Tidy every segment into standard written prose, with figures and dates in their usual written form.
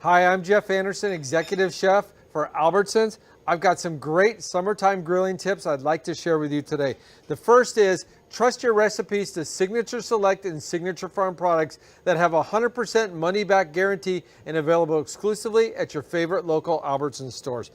Hi, I'm Jeff Anderson, Executive Chef for Albertsons. I've got some great summertime grilling tips I'd like to share with you today. The first is trust your recipes to Signature Select and Signature Farm products that have a 100% money-back guarantee and available exclusively at your favorite local Albertsons stores.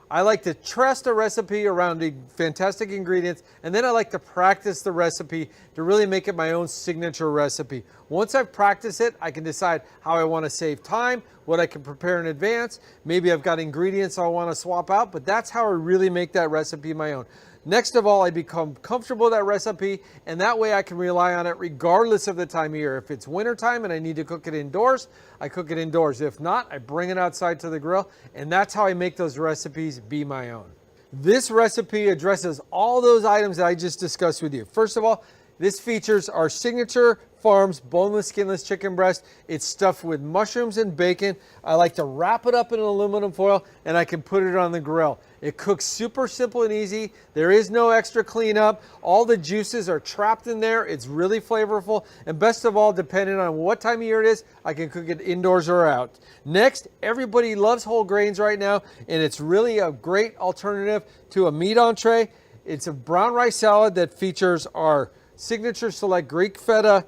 I like to trust a recipe around the fantastic ingredients, and then I like to practice the recipe to really make it my own signature recipe. Once I've practiced it, I can decide how I want to save time, what I can prepare in advance. Maybe I've got ingredients I want to swap out, but that's how I really make that recipe my own. Next of all, I become comfortable with that recipe, and that way I can rely on it regardless of the time of year. If it's wintertime and I need to cook it indoors, I cook it indoors. If not, I bring it outside to the grill, and that's how I make those recipes be my own. This recipe addresses all those items that I just discussed with you. First of all, this features our Signature Farms boneless, skinless chicken breast. It's stuffed with mushrooms and bacon. I like to wrap it up in aluminum foil, and I can put it on the grill. It cooks super simple and easy. There is no extra cleanup. All the juices are trapped in there. It's really flavorful. And best of all, depending on what time of year it is, I can cook it indoors or out. Next, everybody loves whole grains right now, and it's really a great alternative to a meat entree. It's a brown rice salad that features our Signature Select Greek Feta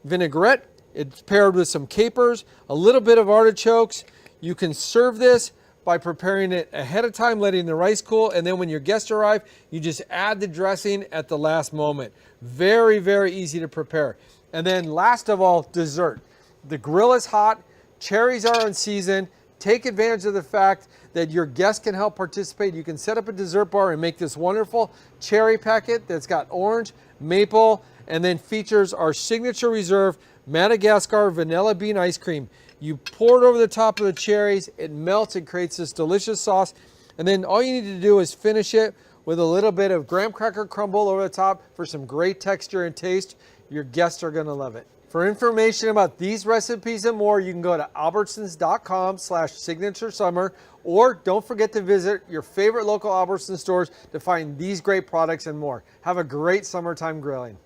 vinaigrette. It's paired with some capers, a little bit of artichokes. You can serve this by preparing it ahead of time, letting the rice cool, and then when your guests arrive, you just add the dressing at the last moment. Very, very easy to prepare. And then last of all, dessert. The grill is hot, cherries are in season. Take advantage of the fact that your guests can help participate. You can set up a dessert bar and make this wonderful cherry packet that's got orange, maple, and then features our Signature Reserve Madagascar vanilla bean ice cream. You pour it over the top of the cherries, it melts and creates this delicious sauce, and then all you need to do is finish it with a little bit of graham cracker crumble over the top for some great texture and taste. Your guests are gonna love it. For information about these recipes and more, you can go to albertsons.com/signaturesummer, or don't forget to visit your favorite local Albertsons stores to find these great products and more. Have a great summertime grilling.